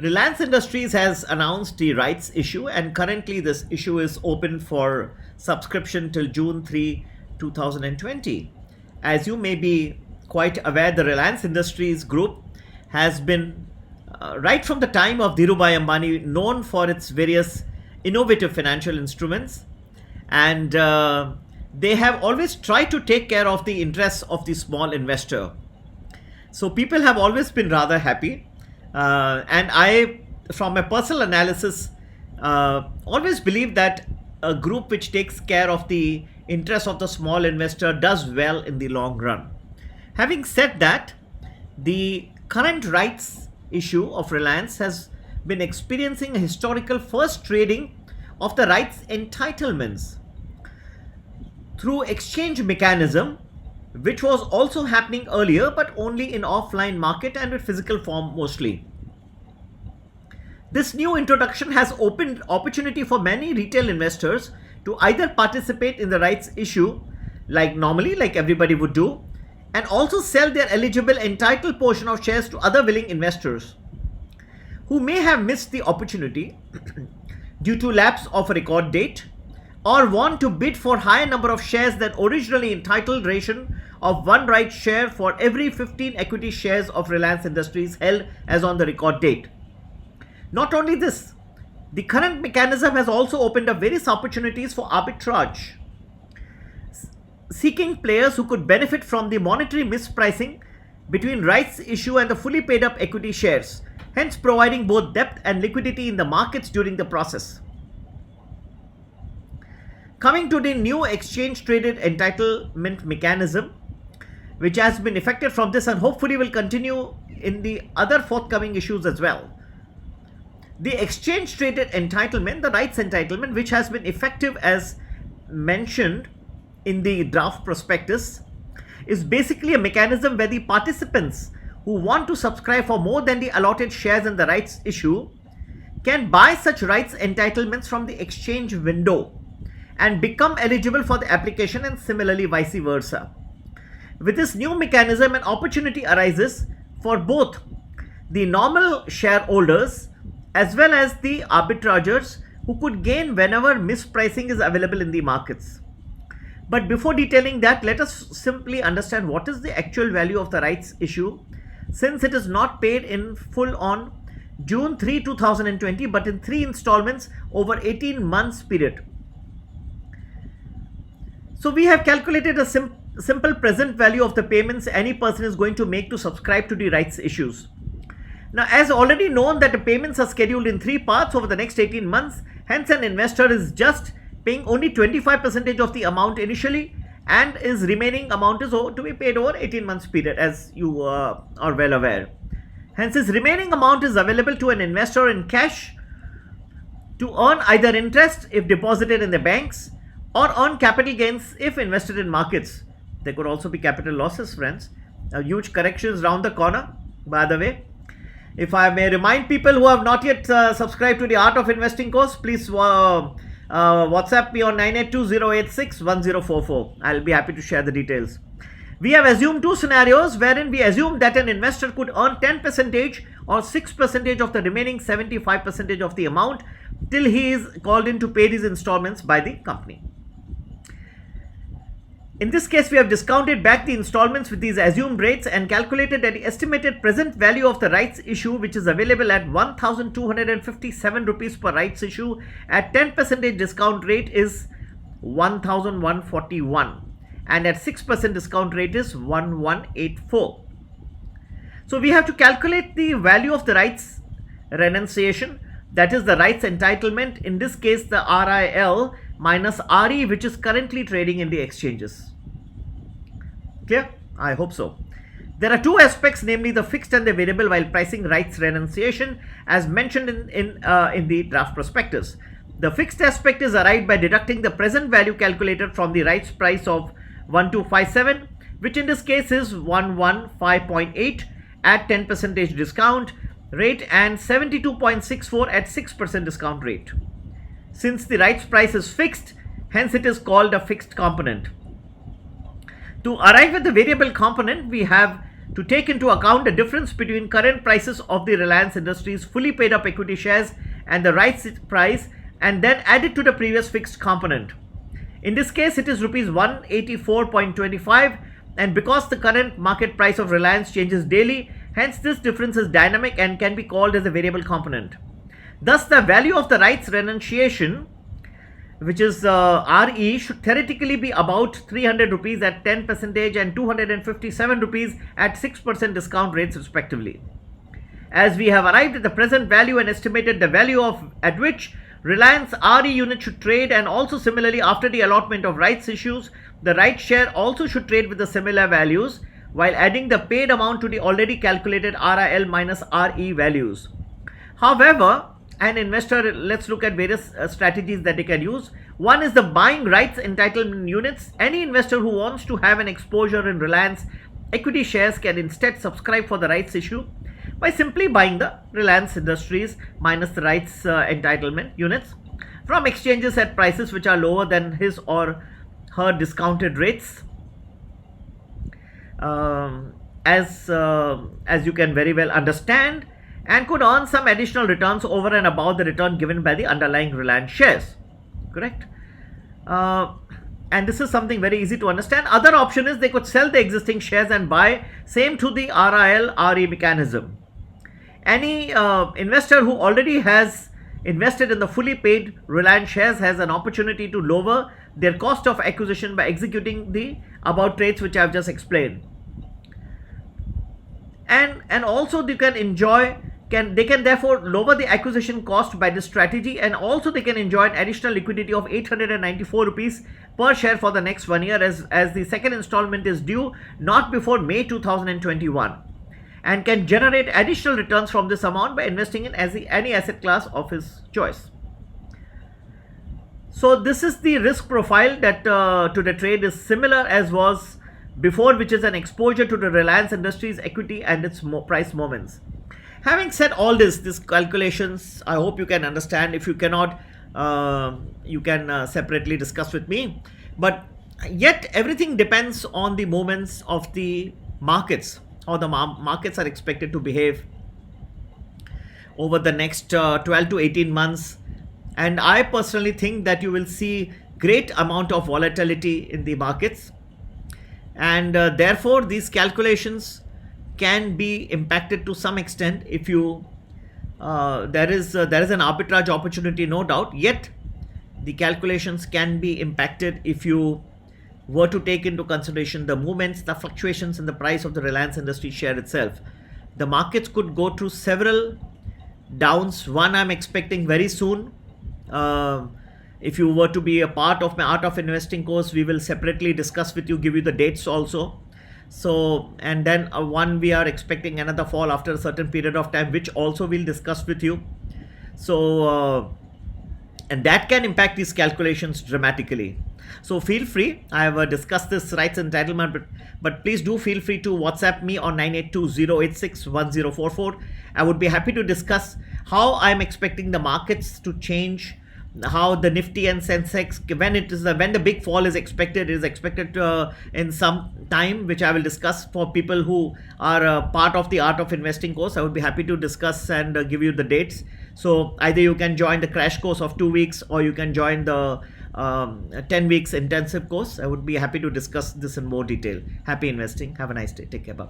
Reliance Industries has announced the rights issue, and currently this issue is open for subscription till June 3, 2020. As you may be quite aware, the Reliance Industries group has been, right from the time of Dhirubhai Ambani, known for its various innovative financial instruments, and they have always tried to take care of the interests of the small investor. So people have always been rather happy. And I, from a personal analysis, always believe that a group which takes care of the interests of the small investor does well in the long run. Having said that, the current rights issue of Reliance has been experiencing a historical first trading of the rights entitlements through exchange mechanism, which was also happening earlier but only in offline market and with physical form mostly. This new introduction has opened opportunity for many retail investors to either participate in the rights issue like normally, like everybody would do, and also sell their eligible entitled portion of shares to other willing investors who may have missed the opportunity due to lapse of a record date, or want to bid for higher number of shares than originally entitled ration of one right share for every 15 equity shares of Reliance Industries held as on the record date. Not only this, the current mechanism has also opened up various opportunities for arbitrage, seeking players who could benefit from the monetary mispricing between rights issue and the fully paid up equity shares, hence providing both depth and liquidity in the markets during the process. Coming to the new exchange traded entitlement mechanism, which has been effected from this and hopefully will continue in the other forthcoming issues as well. The exchange traded entitlement, the rights entitlement, which has been effective as mentioned in the draft prospectus, is basically a mechanism where the participants who want to subscribe for more than the allotted shares in the rights issue can buy such rights entitlements from the exchange window and become eligible for the application, and similarly vice versa. With this new mechanism, an opportunity arises for both the normal shareholders as well as the arbitrageurs who could gain whenever mispricing is available in the markets. But before detailing that, let us simply understand what is the actual value of the rights issue, since it is not paid in full on June 3, 2020, but in 3 installments over 18 months period. So we have calculated a simple present value of the payments any person is going to make to subscribe to the rights issues. Now, as already known that the payments are scheduled in 3 parts over the next 18 months, hence an investor is just paying only 25% of the amount initially, and his remaining amount is to be paid over 18 months period, as you are well aware. Hence his remaining amount is available to an investor in cash to earn either interest if deposited in the banks, or earn capital gains if invested in markets. There could also be capital losses, friends. Huge corrections round the corner, by the way. If I may remind people who have not yet subscribed to the Art of Investing course, please WhatsApp me on 982-086-1044. I'll be happy to share the details. We have assumed 2 scenarios wherein we assume that an investor could earn 10% or 6% of the remaining 75% of the amount till he is called in to pay these installments by the company. In this case, we have discounted back the installments with these assumed rates and calculated that the estimated present value of the rights issue, which is available at 1,257 rupees per rights issue at 10% discount rate, is 1,141, and at 6% discount rate is 1,184. So we have to calculate the value of the rights renunciation, that is the rights entitlement, in this case the RIL minus RE, which is currently trading in the exchanges. Clear? I hope so. There are 2 aspects, namely the fixed and the variable, while pricing rights renunciation, as mentioned in the draft prospectus. The fixed aspect is arrived by deducting the present value calculated from the rights price of 1257, which in this case is 115.8 at 10% discount rate and 72.64 at 6% discount rate. Since the rights price is fixed, hence it is called a fixed component. To arrive at the variable component, we have to take into account the difference between current prices of the Reliance Industries fully paid up equity shares and the rights price, and then add it to the previous fixed component. In this case, it is rupees 184.25, and because the current market price of Reliance changes daily, hence this difference is dynamic and can be called as a variable component. Thus, the value of the rights renunciation, which is RE, should theoretically be about 300 rupees at 10% and 257 rupees at 6% discount rates respectively. As we have arrived at the present value and estimated the value at which Reliance RE unit should trade, and also similarly after the allotment of rights issues, the rights share also should trade with the similar values, while adding the paid amount to the already calculated RIL minus RE values. However, an investor, let's look at various strategies that they can use. One is the buying rights entitlement units. Any investor who wants to have an exposure in Reliance equity shares can instead subscribe for the rights issue by simply buying the Reliance Industries minus the rights entitlement units from exchanges at prices which are lower than his or her discounted rates. As you can very well understand, and could earn some additional returns over and above the return given by the underlying Reliance shares. Correct? And this is something very easy to understand. Other option is they could sell the existing shares and buy same to the RIL RE mechanism. Any investor who already has invested in the fully paid Reliance shares has an opportunity to lower their cost of acquisition by executing the above trades which I have just explained. And also they can therefore lower the acquisition cost by this strategy, and also they can enjoy an additional liquidity of 894 rupees per share for the next 1 year, as the second installment is due not before May 2021, and can generate additional returns from this amount by investing in any asset class of his choice. So this is the risk profile that to the trade is similar as was before, which is an exposure to the Reliance Industries equity and its price movements. Having said all these calculations, I hope you can understand. If you cannot, you can separately discuss with me. But yet everything depends on the movements of the markets, how the markets are expected to behave over the next 12 to 18 months. And I personally think that you will see great amount of volatility in the markets. And therefore, these calculations can be impacted to some extent if you there is an arbitrage opportunity, no doubt, yet the calculations can be impacted if you were to take into consideration the movements, the fluctuations in the price of the Reliance Industries share itself. The markets could go through several downs. One I'm expecting very soon. If you were to be a part of my Art of Investing course, we will separately discuss with you, give you the dates also. So, and then one we are expecting another fall after a certain period of time, which also we'll discuss with you. So, and that can impact these calculations dramatically. So feel free, I have discussed this rights entitlement, but please do feel free to WhatsApp me on 982-086-1044. I would be happy to discuss how I'm expecting the markets to change, how the Nifty and Sensex, when the big fall is expected, in some time, which I will discuss for people who are part of the Art of Investing course. I would be happy to discuss and give you the dates. So either you can join the crash course of 2 weeks, or you can join the 10 weeks intensive course. I would be happy to discuss this in more detail. Happy investing. Have a nice day. Take care. Bye-bye.